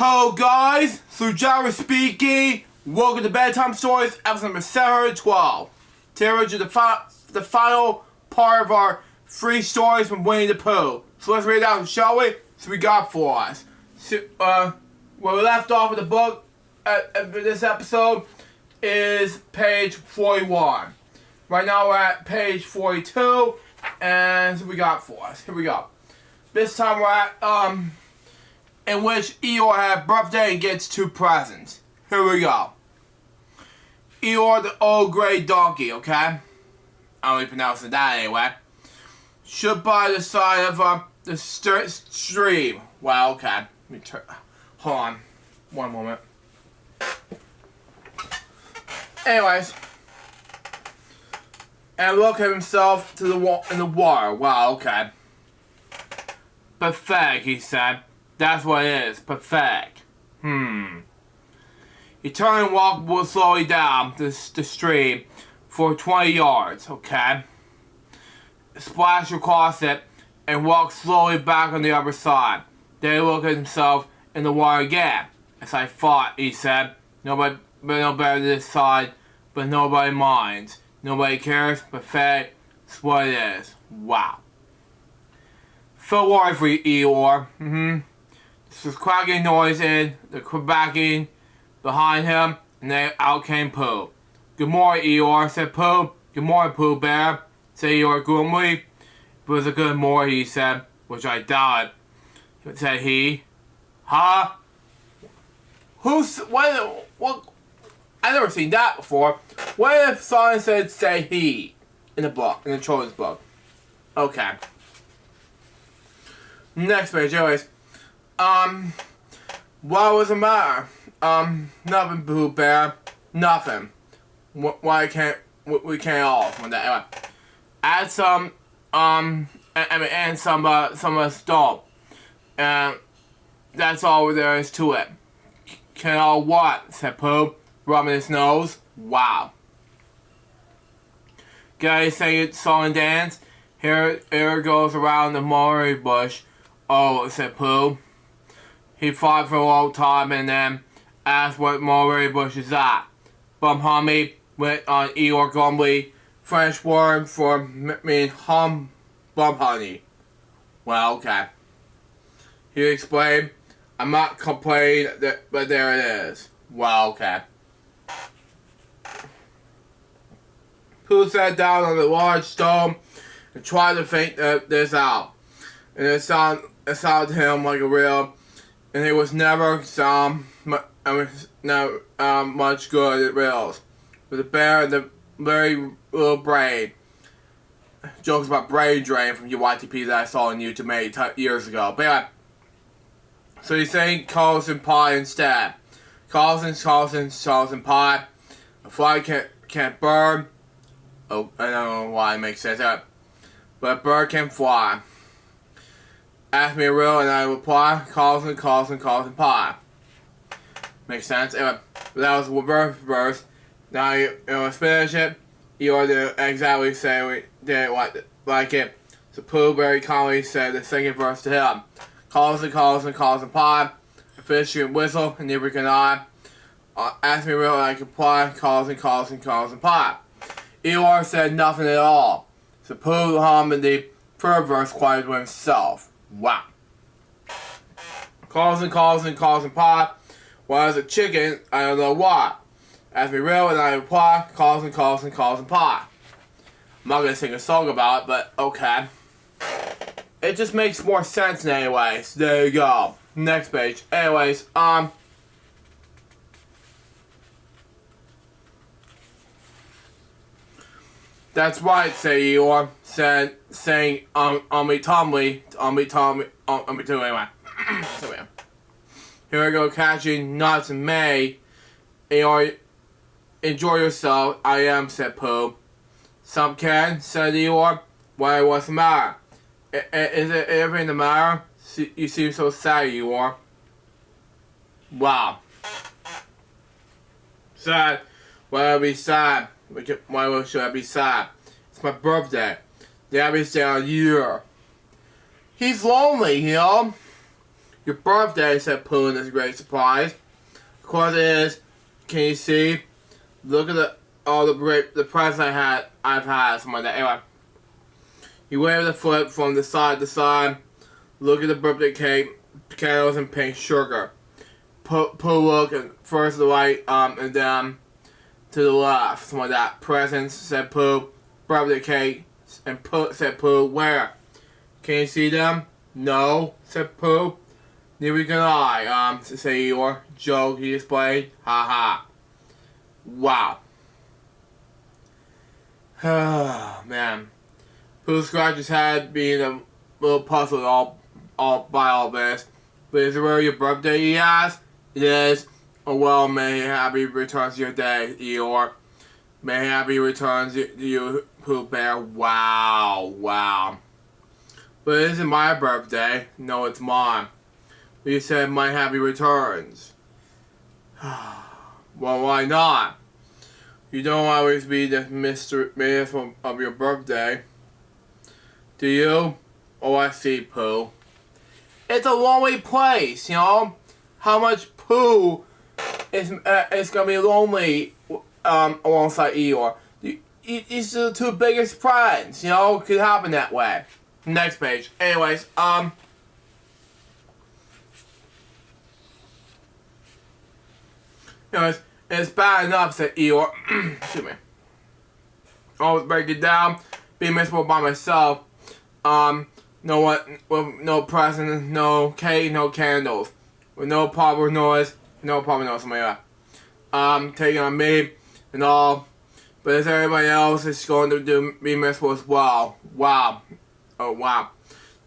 Hello guys, Sujara speaking. Welcome to Bedtime Stories, episode number 712. Today we're to the final part of our 3 stories from Winnie-the-Pooh. So let's read it out, shall we? So we got for us. So, where we left off with the book for this episode is page 41. Right now we're at page 42, and so we got for us. Here we go. This time we're at, in which Eeyore had a birthday and gets 2 presents. Here we go. Eeyore the old gray donkey, okay? I only pronounce it that anyway. Stood by the side of the stream. Well, okay. Let me turn. Hold on. One moment. Anyways. And look at himself to in the water. Wow, okay. Pathetic, he said. That's what it is. Pathetic. He turned and walked slowly down the stream for 20 yards, okay? Splashed across it and walked slowly back on the other side. Then he looked at himself in the water again. As I thought, he said, nobody no better this side, but nobody minds. Nobody cares. Pathetic. That's what it is. Wow. Felt worried for you, Eeyore. This was cracking noise in the cracking behind him, and then out came Pooh. Good morning, Eeyore, said Pooh. Good morning, Pooh Bear, said Eeyore gloomily. It was a good morning, he said, which I doubted. Said he. Huh? What? I've never seen that before. What if someone said say he in the book, in the children's book? Okay. Next page, anyways. What was the matter? Nothing, Pooh Bear. Nothing. Why can't we can't all one day? Anyway, add some and some stone, and that's all there is to it. Can all what? Said Pooh, rubbing his nose. Wow. Guys, sing song and dance. Here goes around the mulberry bush. Oh, said Pooh. He thought for a long time and then asked what mulberry bush is that. Bum Hummy went on Eeyore glumly. French word for mean bum honey. Well, okay. He explained, I'm not complaining, but there it is. Well, okay. Pooh sat down on the large stone and tried to think this out. And it sounded to him like a real, and it was never much good at riddles. With the bear and the very little brain. Jokes about brain drain from UYTP that I saw on YouTube many years ago. But anyway, so he's saying Carlson pie instead. Carlson pie. A fly can't burn. Oh, I don't know why it makes sense. But a bird can fly. Ask me a riddle and I reply, Carlson pie. Makes sense? Anyway, that was the verse. Now you finish it. You didn't exactly say we didn't like it. So Pooh very calmly said the second verse to him. Carlson pie. A fish can whistle and neither can I. Ask me a riddle and I reply, Carlson pie. Eeyore said nothing at all. So Pooh hummed the third verse quiet to himself. Wow. Carlson pie. Why is a chicken? I don't know why. Ask me real and I reply, Carlson pie. I'm not gonna sing a song about it, but okay. It just makes more sense anyways. There you go. Next page. Anyways, that's right, say Eeyore, saying, Tommy, anyway. So yeah. Here we go, catching nuts in May. Eeyore, enjoy yourself, I am, said Pooh. Some can, said Eeyore. Why, what's the matter? Is it everything the matter? You seem so sad, Eeyore. Wow. Sad. Why would I be sad? Why should I be sad? It's my birthday. The happiest day of the year. He's lonely, you know? Your birthday, said Pooh in his great surprise. Of course it is. Can you see? Look at all the presents I've had, something like that. Anyway. He waved the foot from the side to side. Look at the birthday cake, candles, and pink sugar. Pooh looked first to the right, and then to the left. Something like that. Presents, said Pooh. Birthday cake, and said Pooh. Where? Can you see them? No, said Pooh. Neither can I, said Eeyore. Joke, he explained. Ha ha. Wow. Man. Pooh scratched his head, being a little puzzled by all this. But is it really your birthday, he asked? It is. Oh well, may happy returns to your day, Eeyore. May happy returns to you, Pooh Bear. Wow, wow. But it isn't my birthday. No, it's mine. But you said my happy returns. Well, why not? You don't always be the mistress of your birthday. Do you? Oh, I see, Pooh. It's a lonely place, you know? How much Pooh is gonna be lonely alongside Eeyore. He's the two biggest friends, you know? Could happen that way. Next page. Anyways, it's bad enough, said Eeyore. Excuse me. Always break it down. Being miserable by myself. No presents, no cake, no candles. With no proper noise, something like that. Taking on me and all. But as everybody else is going to be miserable as well. Wow. Oh, wow.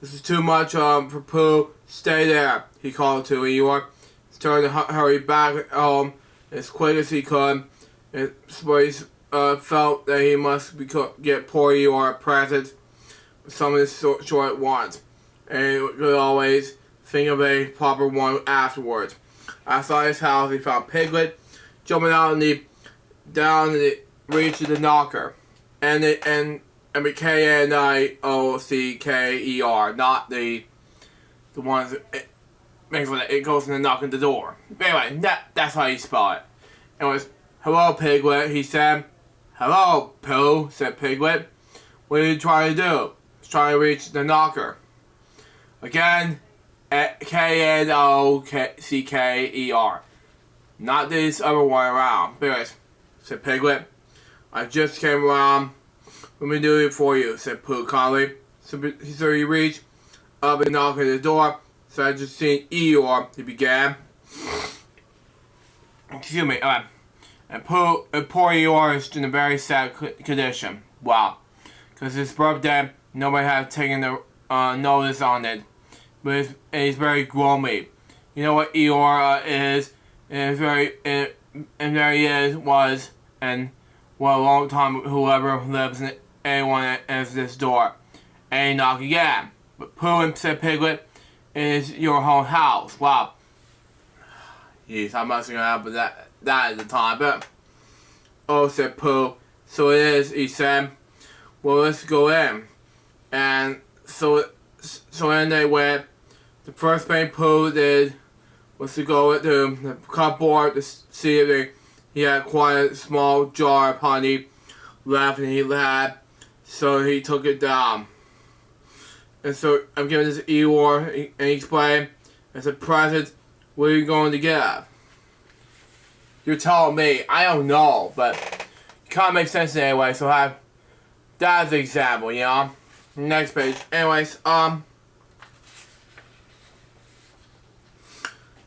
This is too much for Pooh. Stay there, he called to Eeyore. He turned to hurry back home as quick as he could. But he felt that he must get poor Eeyore a present. Some of his short wants, and he could always think of a proper one afterwards. Outside his house, he found Piglet jumping out down in the reach of the knocker, and K-N-I-O-C-K-E-R, not the ones that it goes in the knock at the door. But anyway, that's how you spell it. It was, hello, Piglet, he said. Hello, Pooh, said Piglet. What are you trying to do? Trying to reach the knocker. Again, K-N-O-C-K-E-R. Not this other one around. But anyways, said Piglet. I just came around. Let me do it for you, said Pooh calmly. So he reached up and knocked at the door. So I just seen Eeyore, he began. Excuse me, and poor Eeyore is in a very sad condition. Wow. Because his birthday, nobody had taken the notice on it. But he's very gloomy. You know what Eeyore is, and there he was, and what a long time whoever lives in anyone enters this door. And he knocked again. But Pooh, said Piglet, is your whole house. Wow. Jeez, I must have happened that at the time, but oh, said Pooh. So it is, he said. Well, let's go in. And so in they went. The first thing Pooh did was to go into the cupboard to see if he had quite a small jar of honey left, and he had. So he took it down. And so I'm giving this to Eeyore, and he explained, as a present, what are you going to give? You're telling me. I don't know, but it kind of makes sense anyway, so that's the example, you know? Next page. Anyways,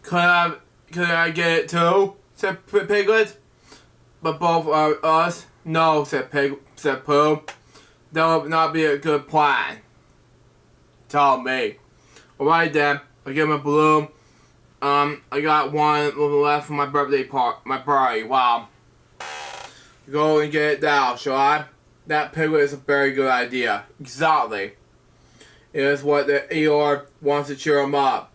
could I get it too? Said Piglet. But both of us? No, said Pooh. That would not be a good plan. Tell me. Alright then, I'll give him a balloon. I got one left for my birthday party. Wow. Go and get it down, shall I? That Piglet is a very good idea. Exactly. It is what the Eeyore wants to cheer him up.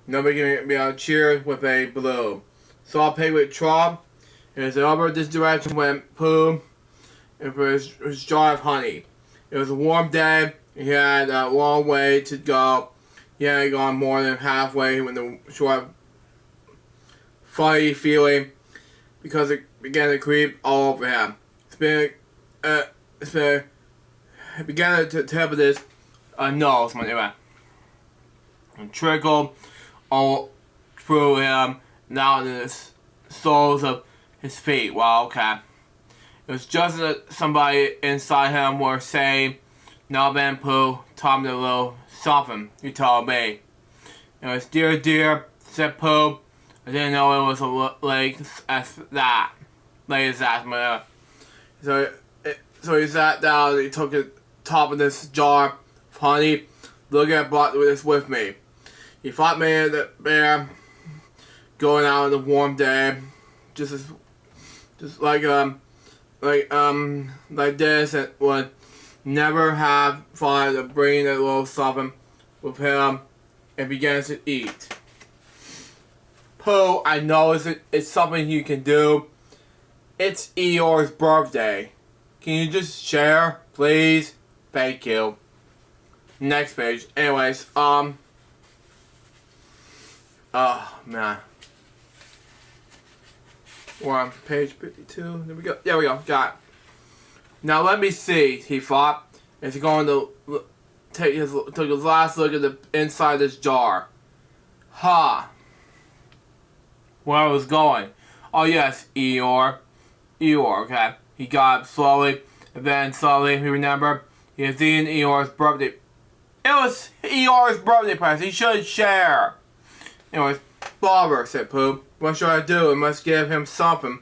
Nobody can be able to cheer with a balloon. Saw Piglet trot. And as over this direction went Pooh. And for his jar of honey. It was a warm day. He had a long way to go. he hadn't gone more than halfway when the short, funny feeling because it began to creep all over him. It began to tip his nose anyway, and trickled all through him, now in the soles of his feet. Well, okay. It was just that somebody inside him were saying, "Now then, Pooh, tell me a little something you told me." It was, dear, said Pooh. I didn't know it was late as that. Late as that. So he sat down and he took the top of this jar of honey. Look at brought this with me. He fought me and the bear going out on the warm day, just like this, and would never have thought of bringing a little something with him and began to eat. Pooh, I know it's something you can do. It's Eeyore's birthday. Can you just share, please? Thank you. Next page. Anyways, oh man. We're on page 52. There we go. There we go. Got it. Now let me see, he thought. Is he going to took his last look at the inside of this jar? Where I was going. Oh yes, Eeyore, okay. He got up slowly, and then slowly he remembered he had seen Eeyore's birthday. It was Eeyore's birthday present. He should share. Anyways, Bobber, said Pooh. What should I do? I must give him something.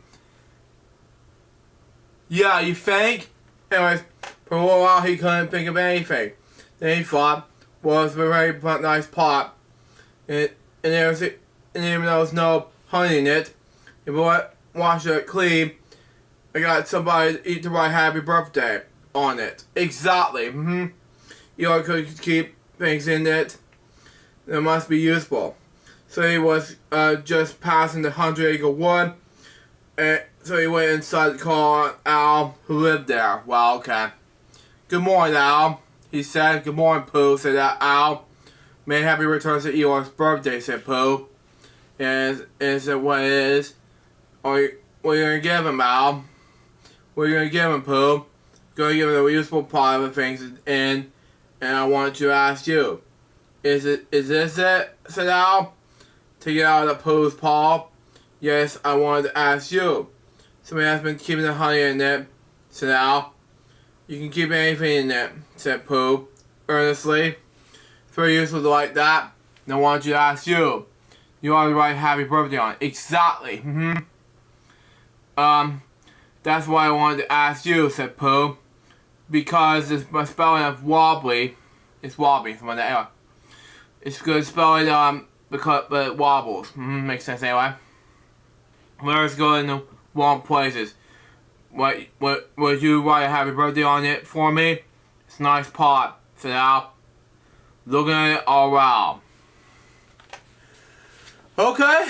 Yeah, you think? Anyways, for a while he couldn't think of anything. Then he thought, well, it's a very nice pot. And even though there's no honey in it, if I wash it clean, I got somebody to eat to write happy birthday on it. Exactly. You could keep things in it. It must be useful. So he was just passing the 100-acre wood. And so he went inside to call on Al, who lived there. Well, okay. Good morning, Al, he said. Good morning, Pooh, said Al. May happy returns to Eeyore's birthday, said Pooh. And said, what it is? What are you going to give him, Al? What are you going to give him, Pooh? Going to give him a useful pot of things in, and I want to ask you. Is this it? Said Al, taking it out of Pooh's paw. Yes, I wanted to ask you. Somebody has been keeping the honey in it, said Al. You can keep anything in it, said Pooh, earnestly. It's very useful to like that, and I want to ask you. You want to write happy birthday on it. Exactly. That's why I wanted to ask you, said Pooh. Because my spelling of wobbly is wobbly. It's good spelling, but it wobbles. Makes sense anyway. Letters go in the wrong places. Would you write a happy birthday on it for me? It's a nice pot, said Al. Looking at it all around. Okay.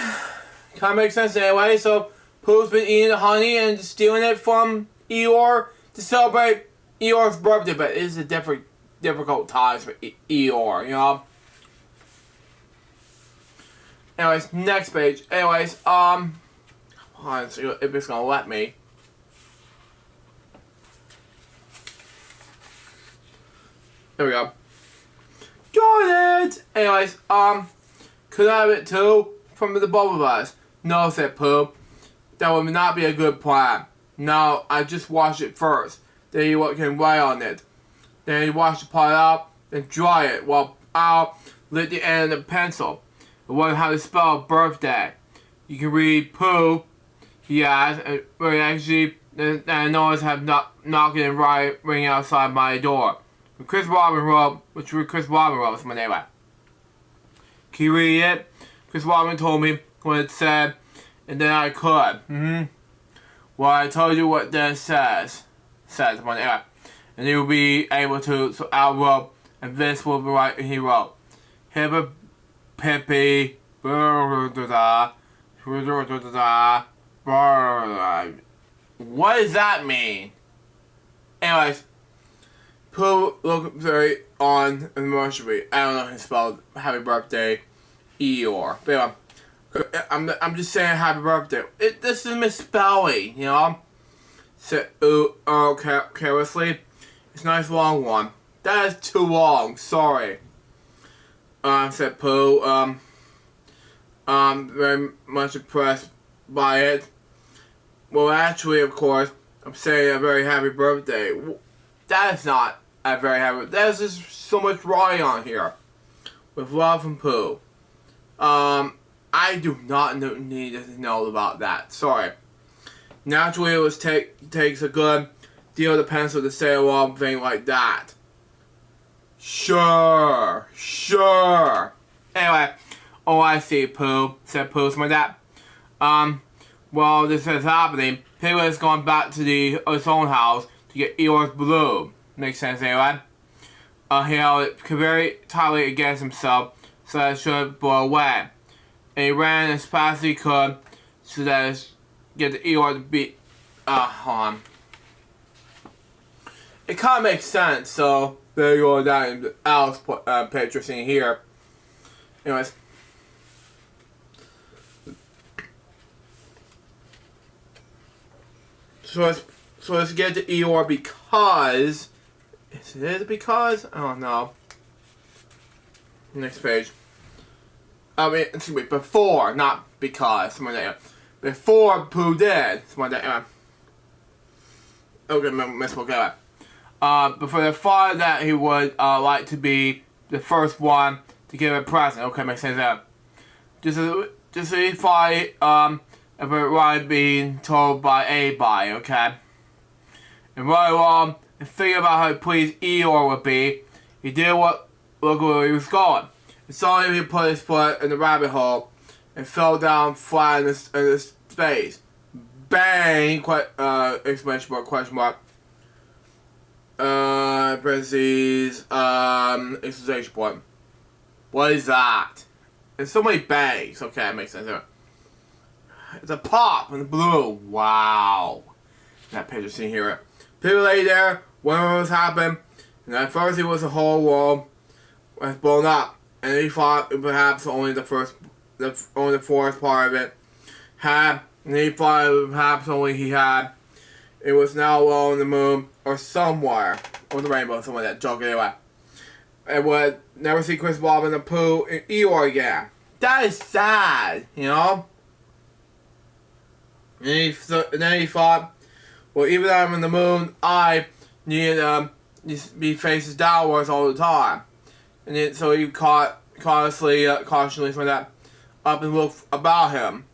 Kinda makes sense anyway. So Pooh's been eating the honey and stealing it from Eeyore to celebrate Eeyore's birthday, but it is a difficult times for Eeyore, you know? Anyways, next page. Anyways, hold on, see if it's gonna let me. There we go. Got it! Anyways, could I have it too? From the both of us. No, said Pooh. That would not be a good plan. No, I just wash it first. Then you can write on it. Then you wash the pot out, then dry it while Al lit the end of the pencil. I wonder how to spell birthday. You can read Pooh, he asked, and actually, I noticed have knocking and ringing outside my door. Chris Robin wrote anyway. Can you read it? Chris Robin told me what it said, and then I could. Well, I told you what that says anyway. And you'll be able to, so Al wrote, and Vince will be right, and he wrote, Hippa Pippi, what does that mean? Anyways, Pooh looked very on in the nursery. I don't know how to spell happy birthday, Eeyore. But I'm just saying happy birthday. This is misspelling, you know? Said carelessly. It's a nice long one. That is too long, sorry. Said Pooh, very much impressed by it. Well, actually, of course, I'm saying a very happy birthday. That is not a very happy. There's just so much writing on here. With love from Pooh. I do not need to know about that. Sorry. Naturally, it takes a good deal of the pencil to say a long thing like that. Sure. Anyway, oh, I see, Pooh, said Pooh to my dad. While this is happening, Piglet has gone back to his own house to get Eeyore's balloon. Makes sense, anyway. He held it very tightly against himself so that it shouldn't blow away. And he ran as fast as he could so that it get the Eeyore to be. Hold on. It kind of makes sense, so there you go, that in Alice picture scene here. Anyways. So let's get to Eeyore because... Is it because? I don't know. Next page. I mean, excuse me, before, not because. Something like that. Before Pooh did. Something like that. Okay, misspoke that. Before the thought that he would like to be the first one to give a present. Okay, makes sense there. Just as he thought, about what being told by anybody, okay? And right along, and thinking about how pleased Eeyore would be, he did look where he was going. And suddenly he put his foot in the rabbit hole and fell down flat in this space. Bang! Exclamation mark, question mark. Parentheses, exclamation point. What is that? There's so many bangs. Okay, that makes sense. It's a pop in the blue. Wow. That picture seen here. People lay there, wondering what was happening, and at first it was the whole wall was blown up, and he thought perhaps only the forest part of it had, and he thought perhaps only he had. It was now low in the moon or somewhere, or the rainbow, somewhere that joke anyway. And would never see Chris Bob and the Pooh and Eeyore again. That is sad, you know. And then he thought, well, even though I'm in the moon, I need to be faces downwards all the time. And so he cautiously from that up and looked about him.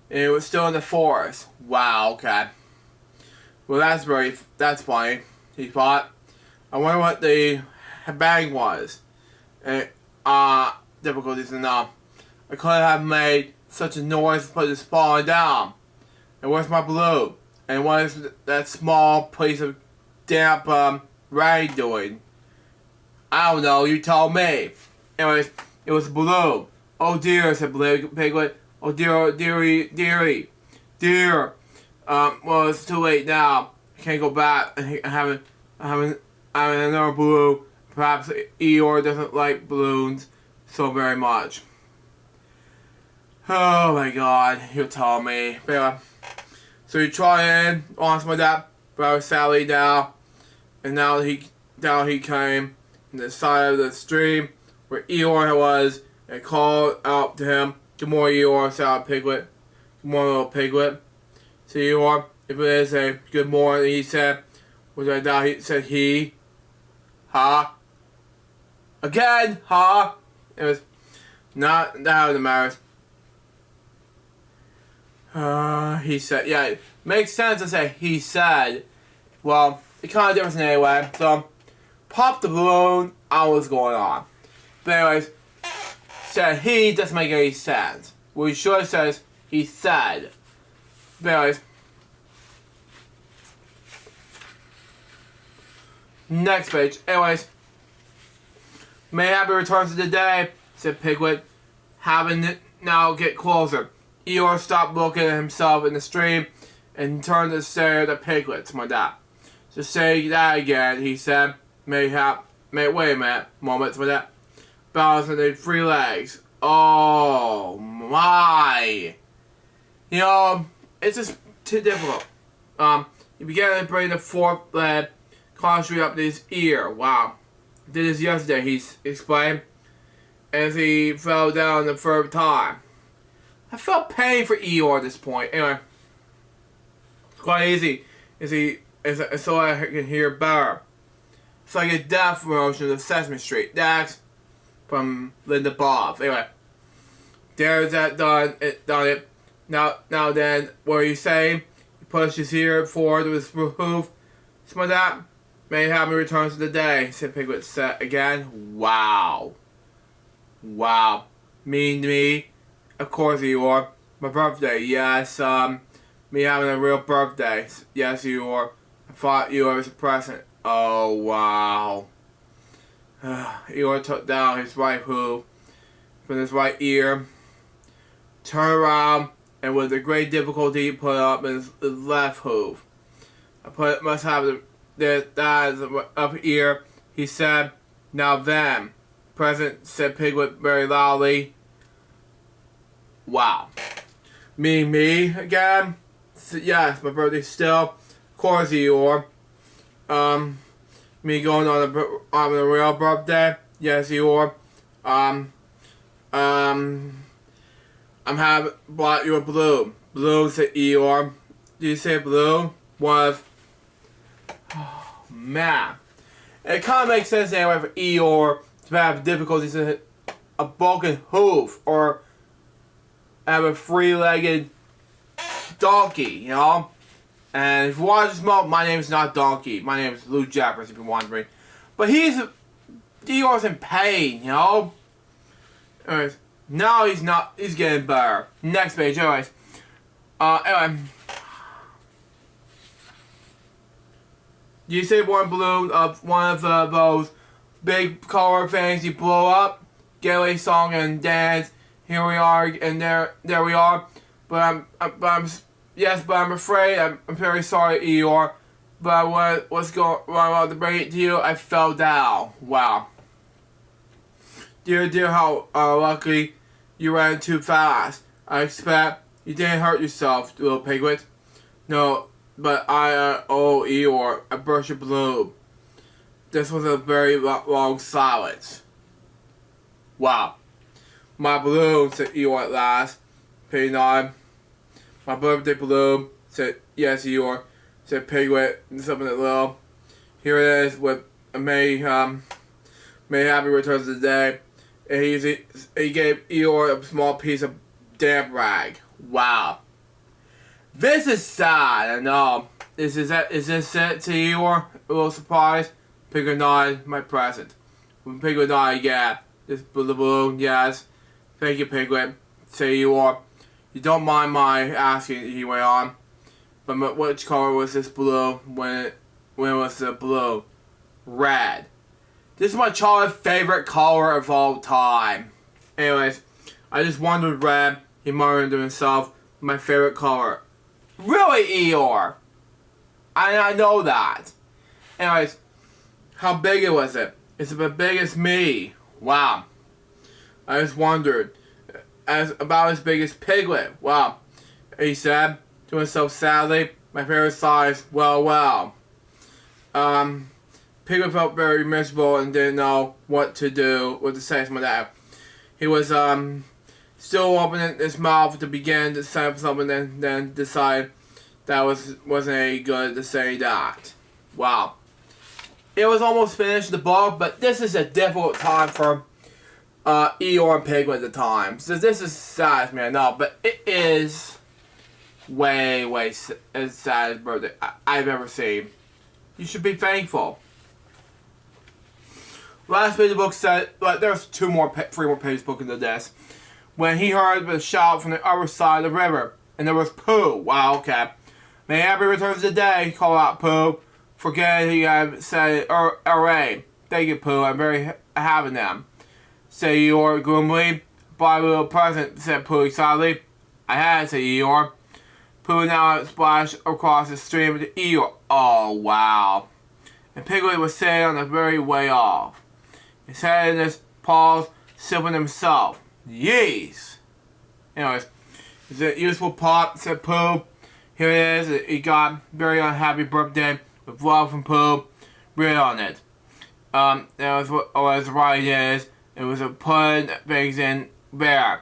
And it was still in the forest. Wow, okay. Well, that's funny, he thought. I wonder what the bang was. And, difficulties enough. I couldn't have made such a noise but it's falling down. And where's my balloon? And what is that small piece of damp rain doing? I don't know, you tell me. Anyways, it was a balloon. Oh dear, said Piglet. Oh dearie. Well, it's too late now. I can't go back. I haven't another balloon. Perhaps Eeyore doesn't like balloons so very much. Oh my god, he'll tell me. But anyway, so he tried in on some of that, but I was sadly down. And now he came to the side of the stream where Eeyore was and called out to him. Good morning, Eeyore, said Piglet. Good morning, little Piglet. So Eeyore, if it is a good morning, he said, which I doubt he said he. Huh? Again, huh? It was not that matters. He said, yeah, it makes sense to say he said. Well, it kind of different anyway. So, pop the balloon, I don't know what's going on. But anyways, said he doesn't make any sense. Well, he sure says he said. But anyways, next page. Anyways, may happy returns of the day, said Piglet, having it now get closer. Eeyore stopped looking at himself in the stream and turned to stare at the Piglet. My dad. To say that again, he said, wait a minute, moments with that. Balancing the 3 legs. Oh my! You know, it's just too difficult. You begin to bring the 4th leg constantly up to his ear. Wow. I did this yesterday, he explained, as he fell down the 3rd time. I felt pain for Eeyore at this point. Anyway, it's quite easy. So I can hear better. It's like a death promotion of Sesame Street. That's from Linda Bob. Anyway, there's that done it. Now then, what are you saying? He pushed his ear forward with his hoof. Some of that may have me return to the day, said Piglet again. Wow. Wow. Mean to me? Of course Eeyore. My birthday, yes, me having a real birthday. Yes, Eeyore. I thought Eeyore was a present. Oh, wow. Eeyore took down his right hoof from his right ear, turned around, and with a great difficulty put up his left hoof. Must have that upper ear, he said. Now then, present, said Piglet very loudly. Wow. Me again? Yes, my birthday still. Of course, Eeyore. Me going on a real birthday? Yes, Eeyore. I'm having bought you a balloon. Balloon, said Eeyore. Did you say blue? Oh, man. It kind of makes sense anyway for Eeyore to have difficulties in a broken hoof or have a 3-legged donkey, you know? And if you want to smoke, my name is not Donkey. My name is Lou Jeffers, if you're wondering. But Eeyore's in pain, you know? Anyways, now he's not, he's getting better. Next page, anyways. Anyway. You say one balloon of one of those big color things you blow up, get a song and dance. Here we are, and there we are. But I'm afraid. I'm very sorry, Eeyore. But I want to bring it to you. I fell down. Wow. Dear, how lucky you ran too fast. I expect you didn't hurt yourself, little piglet. No, but Eeyore, I burst your balloon. This was a very long silence. Wow. My balloon, said Eeyore at last. Page 9. My birthday balloon, said yes, Eeyore, said Piglet, and something little. Here it is with a may happy returns of the day. And he gave Eeyore a small piece of damp rag. Wow. This is sad, I know. Is this it to Eeyore? A little surprised. Piglet nodded, my present. When Piglet nodded, yeah. This balloon, yes. Thank you, Piglet, said Eeyore. You don't mind my asking, he went on. But which color was this blue when it was the blue? Red. This is my child's favorite color of all time. Anyways, I just wondered red, he murmured to himself, my favorite color. Really, Eeyore? I know that. Anyways, how big was it? It's as big as me. Wow. I just wondered. About as big as Piglet. Wow. He said to himself sadly, my favorite size, well. Piglet felt very miserable and didn't know what to say to that. He was still opening his mouth to begin to say something and then decide that wasn't any good to say that. Wow. It was almost finished the book, but this is a difficult time for Eeyore and Piglet at the time. So this is sad, man. No, but it is way as sad as birthday I've ever seen. You should be thankful. Last page of the book said, there's 3 more pages book into this. When he heard the shout from the other side of the river, and there was Pooh. Wow, okay. May happy returns of the day, called out Pooh. Forget he had said, hooray. Thank you, Pooh. I'm very having them. Said Eeyore gloomily. Buy a little present, said Pooh excitedly. I had, said Eeyore. Pooh now splashed across the stream to Eeyore. Oh, wow. and Piglet was sitting on the very way off. His head in his paws, sipping himself. Yeez! Anyways, it's a useful pot, said Pooh. Here it is. He got very unhappy birthday with love from Pooh written on it. That was what the right is. It was a putting things in there.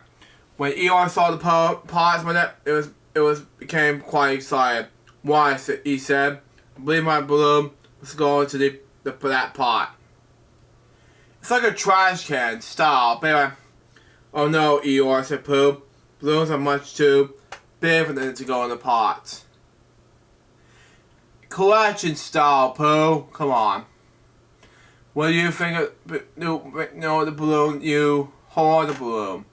When Eeyore saw the pots with it became quite excited. Why? He said, I believe my balloon was going to that pot. It's like a trash can. Stop. Anyway. Oh no, Eeyore, said Pooh. Balloons are much too big for them to go in the pots. Collection style, Pooh. Come on. What do you think of the balloon? You hold the balloon.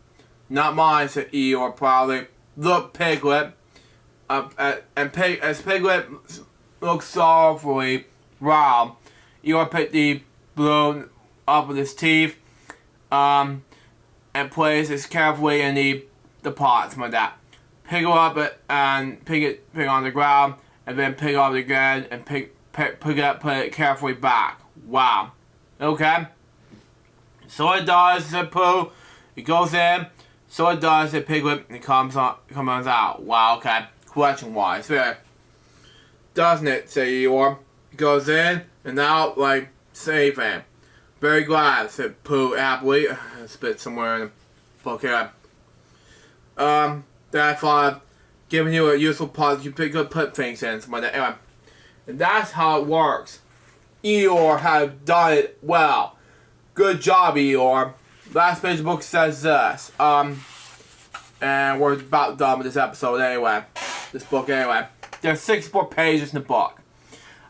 Not mine, said Eeyore proudly. Look, Piglet. As Piglet looked sorrowfully round, Eeyore picked the balloon up with his teeth, and placed it carefully in the pots like that. Pick up it and pick it on the ground, and then pick up it again and put it carefully back. Wow. Okay. So it does, said Pooh. It goes in. So it does, said Piglet. And it comes out. Wow. Okay. Collection wise, yeah. Doesn't it? Said Eeyore. It goes in and out like safe and very glad, said Pooh happily. Spit somewhere in the book here. That I thought giving you a useful pot you could put things in. Something like that. Anyway. And that's how it works. Eeyore had done it well. Good job, Eeyore. Last page of the book says this. And we're about done with this episode anyway. This book anyway. There's 64 pages in the book.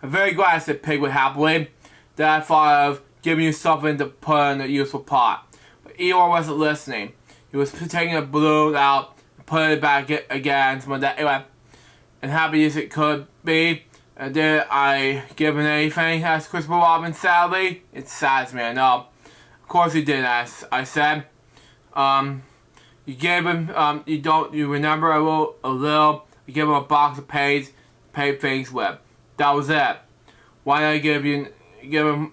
I'm very glad, said Piglet happily, that I thought of giving you something to put in a useful pot. But Eeyore wasn't listening. He was taking a balloon out and putting it back again. Something like that. Anyway. And happy as it could be. Did I give him anything? Asked Christopher Robin sadly. It saddens me, I know. Of course you did, I said. You gave him, you remember a little, you gave him a box of paid things with. That was it. Why did I give it to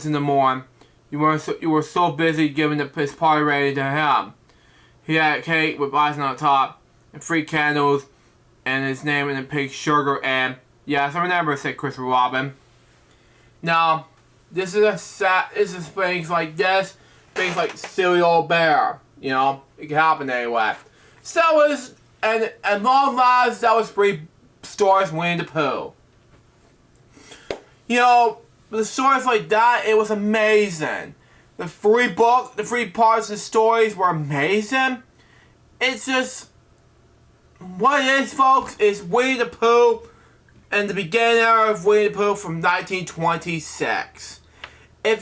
the morning? You were so busy giving his party ready to him. He had a cake with icing on top, and 3 candles, and his name in the pink sugar, and yes, I remember, said Christopher Robin. Now, this is things like this, things like silly old bear. You know, it can happen anyway. So that was, and long lives, that was 3 stories from Winnie-the-Pooh. You know, the stories like that, it was amazing. The 3 parts of the stories were amazing. It's just, what it is, folks, is Winnie-the-Pooh and the beginning of Winnie-the-Pooh from 1926. It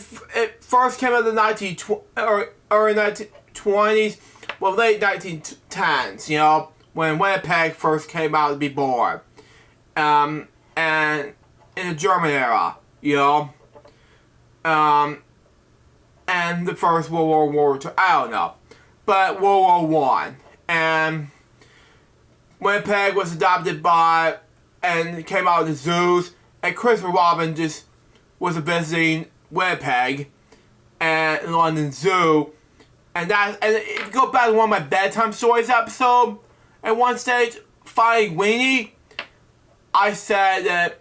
first came out in the early 1920s, well, late 1910s, you know, when Winnipeg first came out to be born. And in the German era, you know. And the first World War II, I don't know. But World War I. And Winnipeg was adopted by, and came out of the zoos, and Christopher Robin just was visiting Winnipeg and London Zoo, and if you go back to one of my bedtime stories episode, at one stage, Finding Weenie, I said that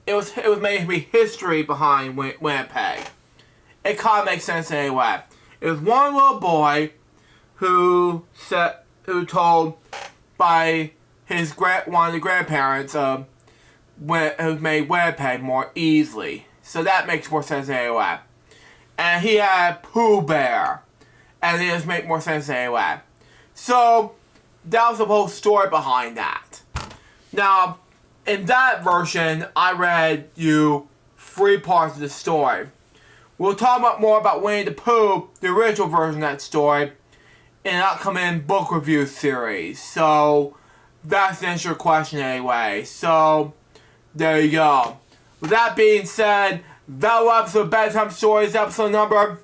it was making me history behind Winnipeg. It kind of makes sense anyway. It was one little boy who told by one of the grandparents who made Winnipeg more easily. So that makes more sense anyway. And he had Pooh Bear. And it just makes more sense anyway. So that was the whole story behind that. Now, in that version, I read you 3 parts of the story. We'll talk more about Winnie-the-Pooh, the original version of that story, in an upcoming book review series. So that's the answer to your question anyway. So there you go. With that being said, that was episode of Bedtime Stories, episode number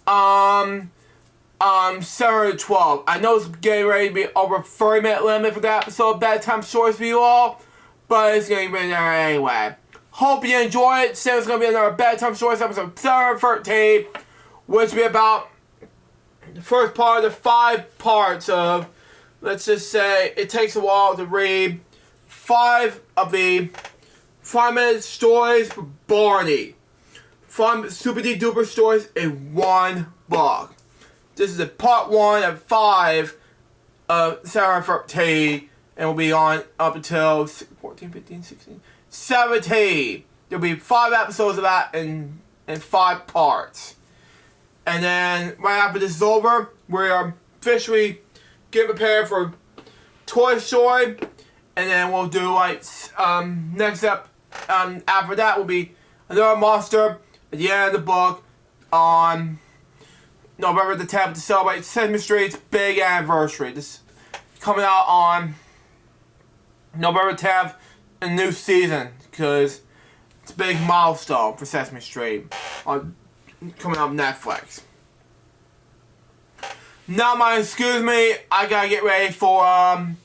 712. I know it's getting ready to be over 30-minute limit for that episode of Bedtime Stories for you all, but it's getting ready there anyway. Hope you enjoy it. Today is going to be another Bedtime Stories episode 713, which will be about the first part of the 5 parts of, let's just say, it takes a while to read 5 of the 5-minute stories for Barney. 5 super duper stories in one book. This is the part 1 of 5 of 713, and will be on up until 14, 15, 16, 17. There'll be 5 episodes of that in 5 parts. And then right after this is over, we are officially getting prepared for Toy Story, and then we'll do like next up after that will be another monster at the end of the book on November the 10th to celebrate Sesame Street's big anniversary. This is coming out on November 10th, a new season, because it's a big milestone for Sesame Street coming up on Netflix. Now, excuse me, I gotta get ready for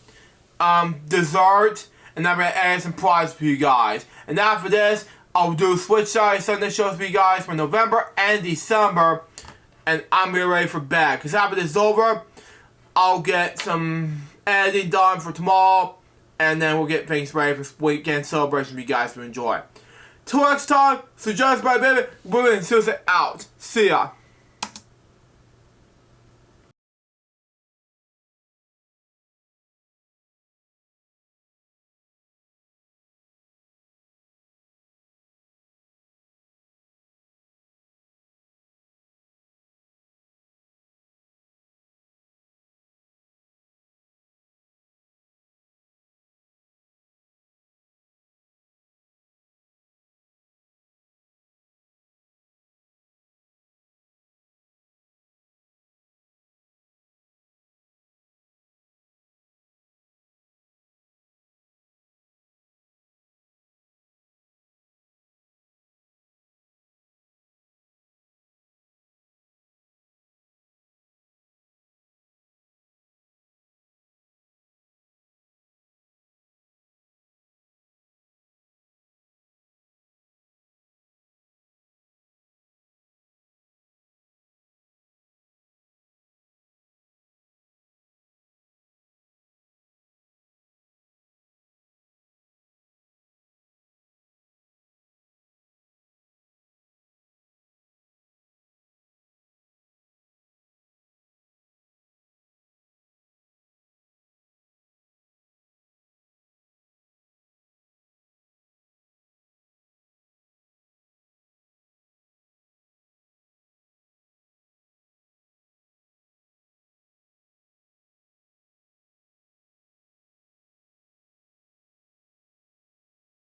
dessert, and I'm gonna add some prizes for you guys. And after this, I'll do Switch Side Sunday shows for you guys for November and December, and I'm getting ready for bed. Because after this is over, I'll get some editing done for tomorrow, and then we'll get things ready for weekend celebration for you guys to enjoy. Till next time, so just by baby, we're going to out. See ya.